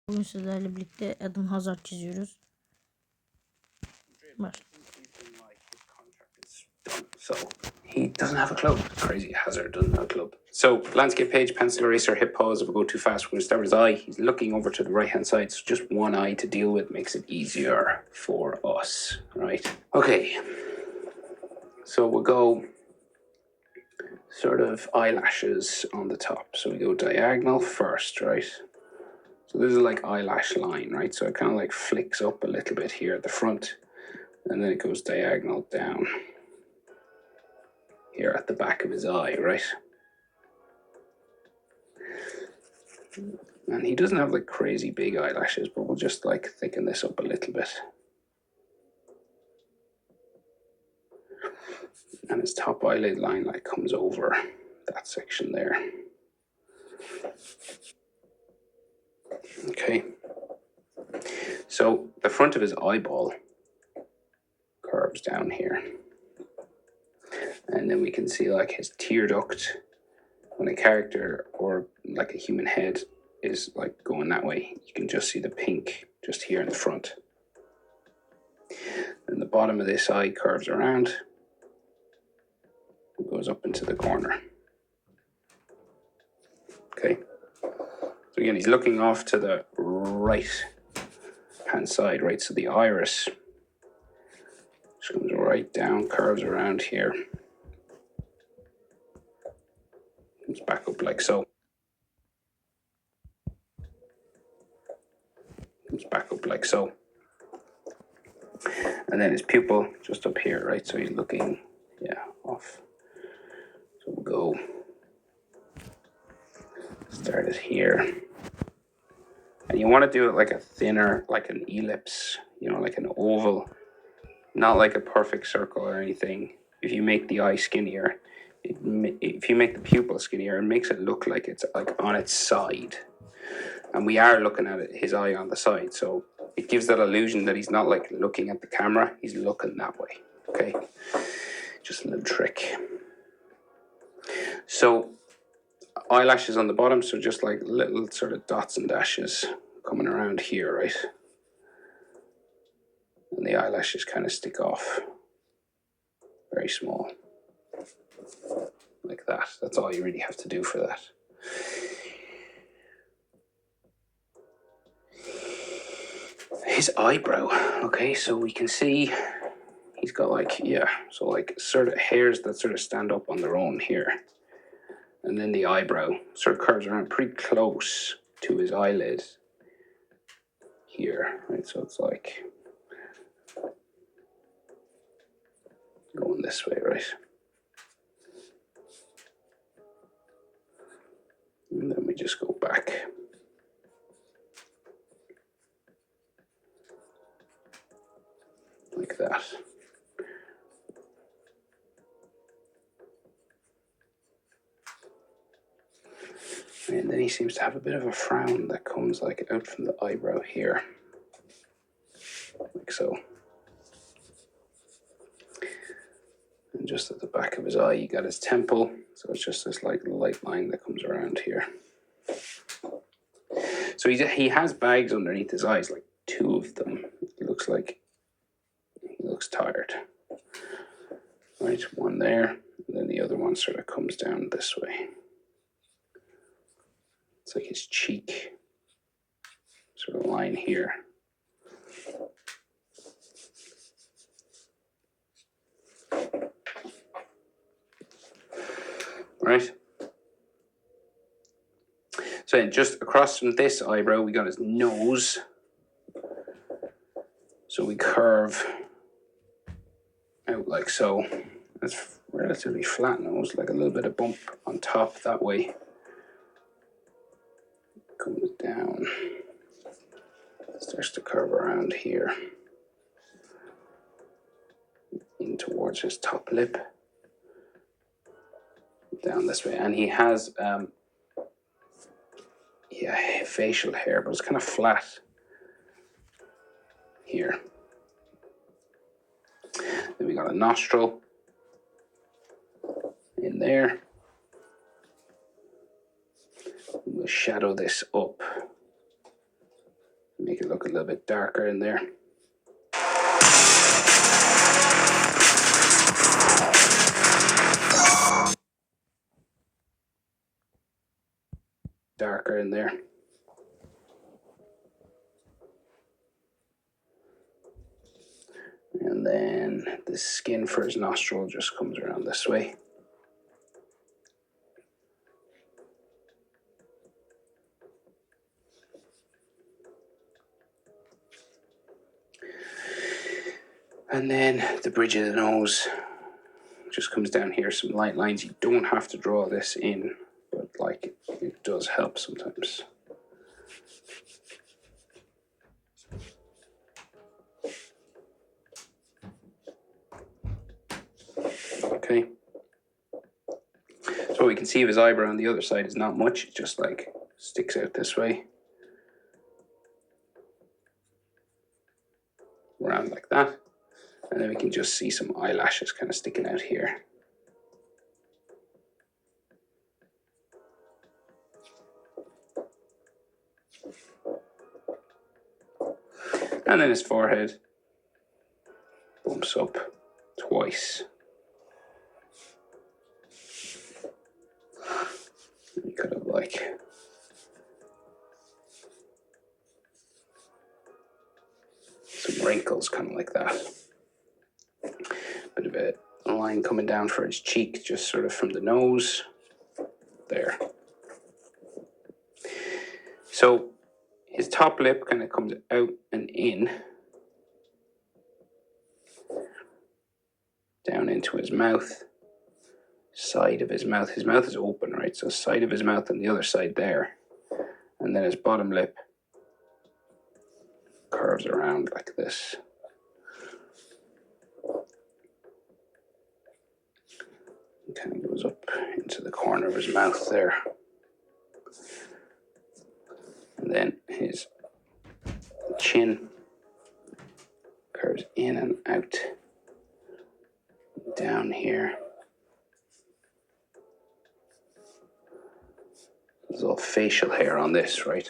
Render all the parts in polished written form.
Bugün sizlerle birlikte Eden Hazard çiziyoruz. Var. So he doesn't have a club. Crazy Hazard doesn't have a club. So landscape page, pencil eraser, hip pause. If we go too fast, we're going to start with his eye. He's looking over to the right hand side, so just one eye to deal with makes it easier for us, right? Okay. So we'll go sort of eyelashes on the top. So we go diagonal first, right? So this is like eyelash line, right? So it kind of like flicks up a little bit here at the front, and then it goes diagonal down here at the back of his eye, right? And he doesn't have like crazy big eyelashes, but we'll just like thicken this up a little bit. And his top eyelid line like comes over that section there. Okay. So the front of his eyeball curves down here. And then we can see like his tear duct when a character or like a human head is like going that way. You can just see the pink just here in the front. And the bottom of this eye curves around, goes up into the corner. Okay. So again, he's looking off to the right hand side, right? So the iris just comes right down, curves around here. Comes back up like so. Comes back up like so. And then his pupil just up here, right? So he's looking, off. So we'll go start it here. And you want to do it like a thinner, like an ellipse, like an oval, not like a perfect circle or anything. If you make the eye skinnier, if you make the pupil skinnier, it makes it look like it's like on its side. And we are looking at it, his eye on the side. So it gives that illusion that he's not like looking at the camera, he's looking that way. Okay. Just a little trick. So eyelashes on the bottom, so just like little sort of dots and dashes coming around here, right? And the eyelashes kind of stick off. Very small. Like that. That's all you really have to do for that. His eyebrow. Okay, so we can see he's got like, so like sort of hairs that sort of stand up on their own here. And then the eyebrow sort of curves around pretty close to his eyelid here, right? So it's like going this way, right? And then we just go back. Like that. And then he seems to have a bit of a frown that comes like out from the eyebrow here. Like so. And just at the back of his eye, you got his temple. So it's just this like light line that comes around here. So he has bags underneath his eyes, like two of them. It looks like he looks tired. Right, one there, and then the other one sort of comes down this way. It's like his cheek sort of line here. Right. So just across from this eyebrow, we got his nose. So we curve out like so. That's relatively flat nose, like a little bit of bump on top that way. Comes down. Starts to curve around here. In towards his top lip. Down this way. And he has facial hair, but it's kind of flat here. Then we got a nostril in there. We'll shadow this up Make it look a little bit darker in there. Darker in there. And then the skin for his nostril just comes around this way. And then the bridge of the nose just comes down here, some light lines. You don't have to draw this in, but like it does help sometimes. Okay. So we can see of his eyebrow on the other side is not much, it just like sticks out this way. Around like that. And then we can just see some eyelashes kind of sticking out here. And then his forehead bumps up twice. And kind of like some wrinkles, kind of like that. Bit of a line coming down for his cheek, just sort of from the nose. There. So his top lip kind of comes out and in. Down into his mouth. Side of his mouth. His mouth is open, right? So side of his mouth and the other side there. And then his bottom lip curves around like this. It kind of goes up into the corner of his mouth there. And then his chin curves in and out. Down here. There's all facial hair on this, right?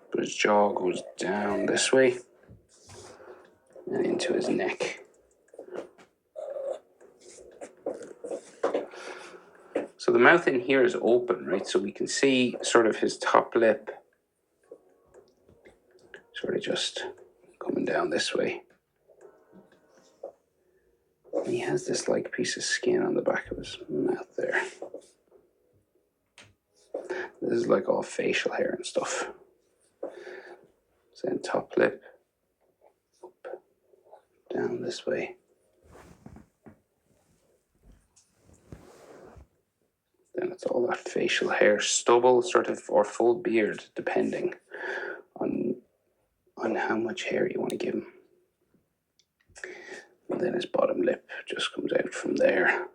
But his jaw goes down this way and into his neck. So the mouth in here is open, right? So we can see sort of his top lip sort of just coming down this way. And he has this like piece of skin on the back of his mouth there. This is like all facial hair and stuff. So then top lip, up, down this way. Then it's all that facial hair, stubble sort of, or full beard, depending on how much hair you want to give him. And then his bottom lip just comes out from there.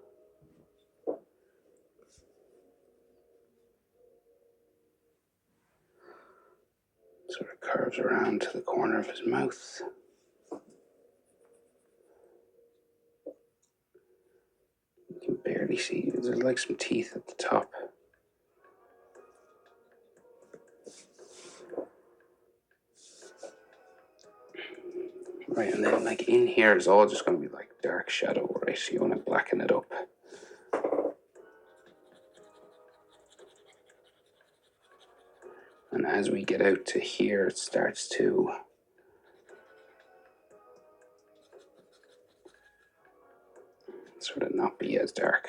Sort of curves around to the corner of his mouth. You can barely see, there's like some teeth at the top. Right, and then like in here is all just going to be like dark shadow, right? So you want to blacken it up. And as we get out to here, it starts to sort of not be as dark.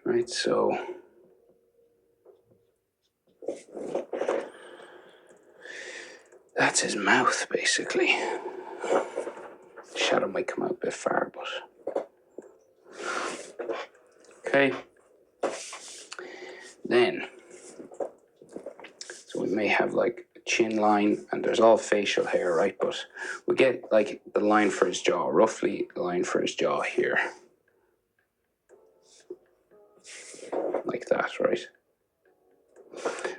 Right, so that's his mouth, basically. Shadow might come out a bit far, but okay. Then, so we may have like a chin line, and there's all facial hair, right? But we get like the line for his jaw, roughly the line for his jaw here. Like that, right?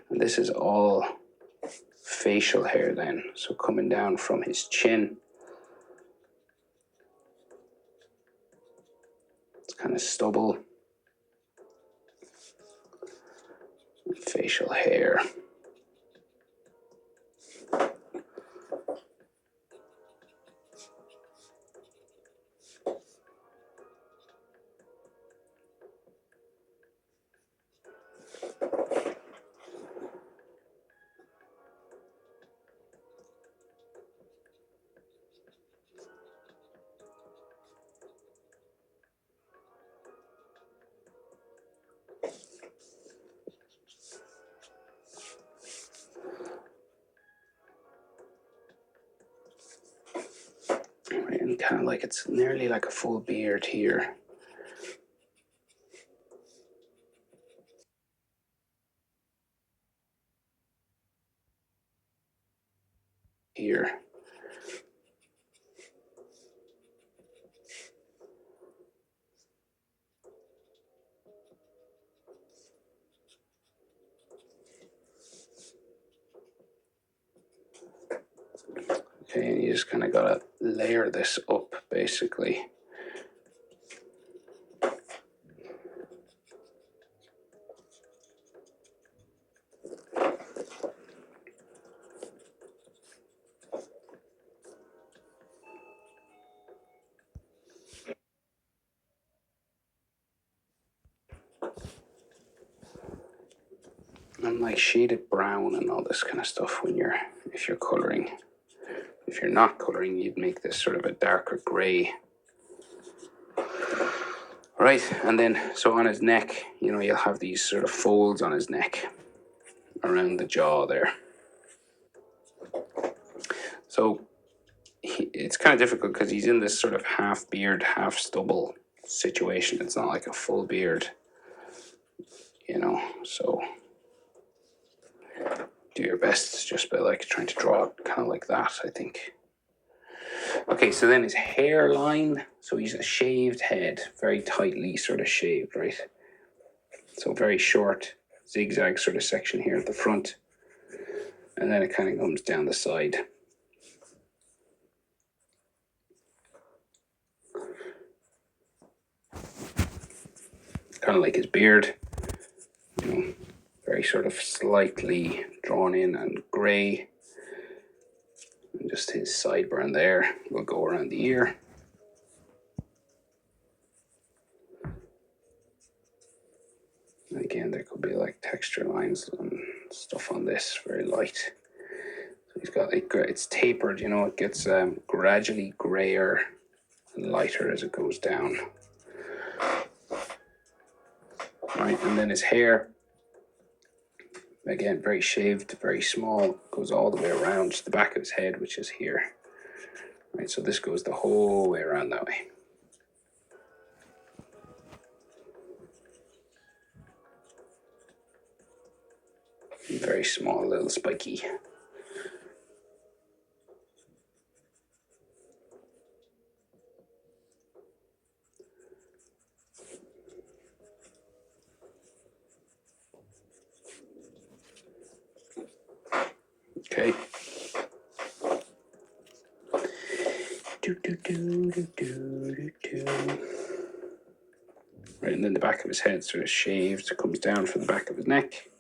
And this is all facial hair then. So coming down from his chin It's kind of stubble, facial hair. Right, and kind of like it's nearly like a full beard here. Here. Okay, and you just kind of gotta layer this up, basically. And like shaded brown and all this kind of stuff when if you're coloring. If you're not coloring, you'd make this sort of a darker gray. Right, and then so on his neck, you'll have these sort of folds on his neck around the jaw there. So it's kind of difficult because he's in this sort of half beard, half stubble situation. It's not like a full beard, so do your best just by like trying to draw it kind of like that, I think. Okay, so then his hairline, so he's a shaved head, very tightly sort of shaved, right? So very short, zigzag sort of section here at the front, and then it kind of comes down the side. Kind of like his beard, very sort of slightly drawn in and grey. And just his sideburn there will go around the ear. And again, there could be like texture lines and stuff on this, very light. So he's got it's tapered, it gets gradually grayer and lighter as it goes down. Right, and then his hair, again, very shaved, very small, goes all the way around the back of his head, which is here. Right, so this goes the whole way around that way. Very small, little spiky. Okay. Right, and then the back of his head sort of shaved, comes down from the back of his neck.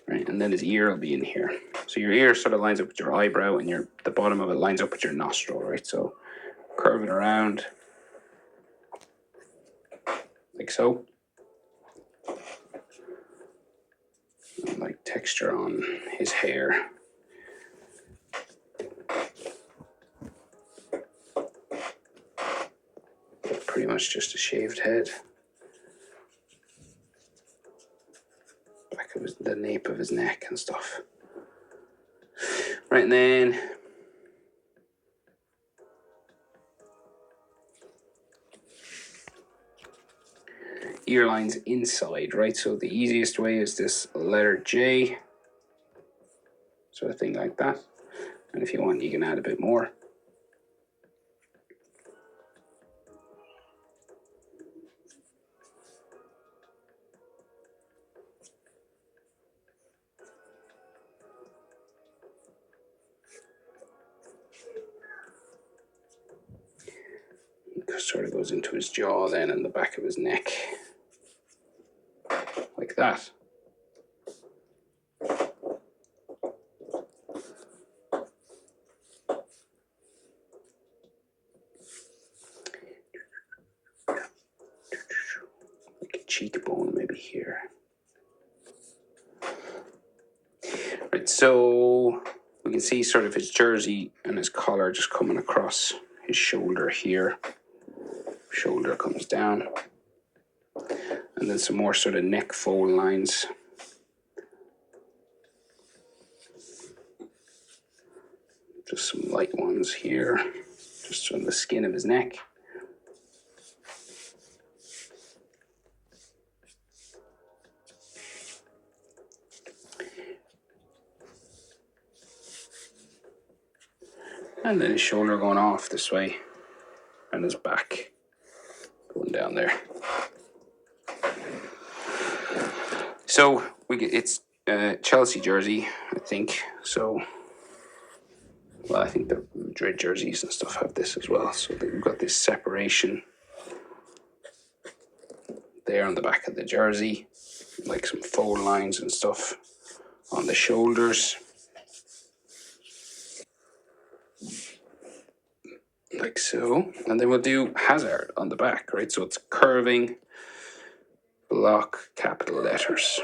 Right, and then his ear will be in here. So your ear sort of lines up with your eyebrow, and the bottom of it lines up with your nostril, right? So curve it around like so. And like texture on his hair. Pretty much just a shaved head. Back of the nape of his neck and stuff. Right, and then ear lines inside, right? So the easiest way is this letter J, sort of thing like that. And if you want, you can add a bit more. sort of goes into his jaw then and the back of his neck. Like that. Like a cheekbone maybe here. Right, so we can see sort of his jersey and his collar just coming across his shoulder here. Shoulder comes down. And then some more sort of neck fold lines. Just some light ones here, just on the skin of his neck. And then his shoulder going off this way, and his back going down there. So it's Chelsea jersey, I think. So, well, I think the Madrid jerseys and stuff have this as well. So we've got this separation there on the back of the jersey, like some fold lines and stuff on the shoulders. Like so. And then we'll do Hazard on the back, right? So it's curving, block, capital letters.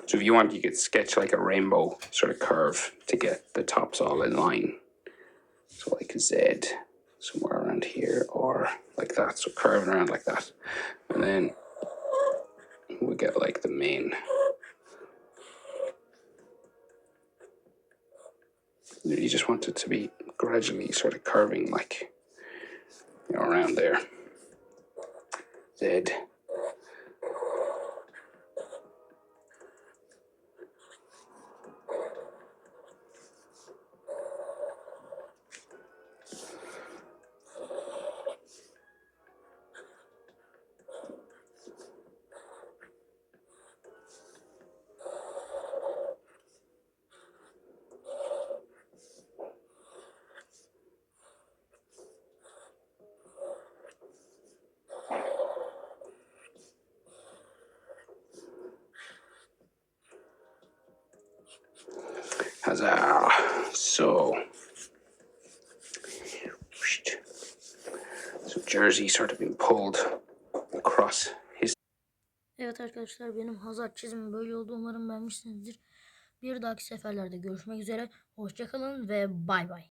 So if you want, you could sketch like a rainbow sort of curve to get the tops all in line. So like a Z somewhere around here, or like that, so curving around like that. And then we get like the main. You just want it to be gradually sort of curving, like, you know, around there. Z. Huzzah. So jersey sort of been pulled across his. Evet arkadaşlar, benim Hazard çizimi böyle oldu. Umarım beğenmişsinizdir. Bir dahaki seferlerde görüşmek üzere. Hoşça kalın ve bay bay.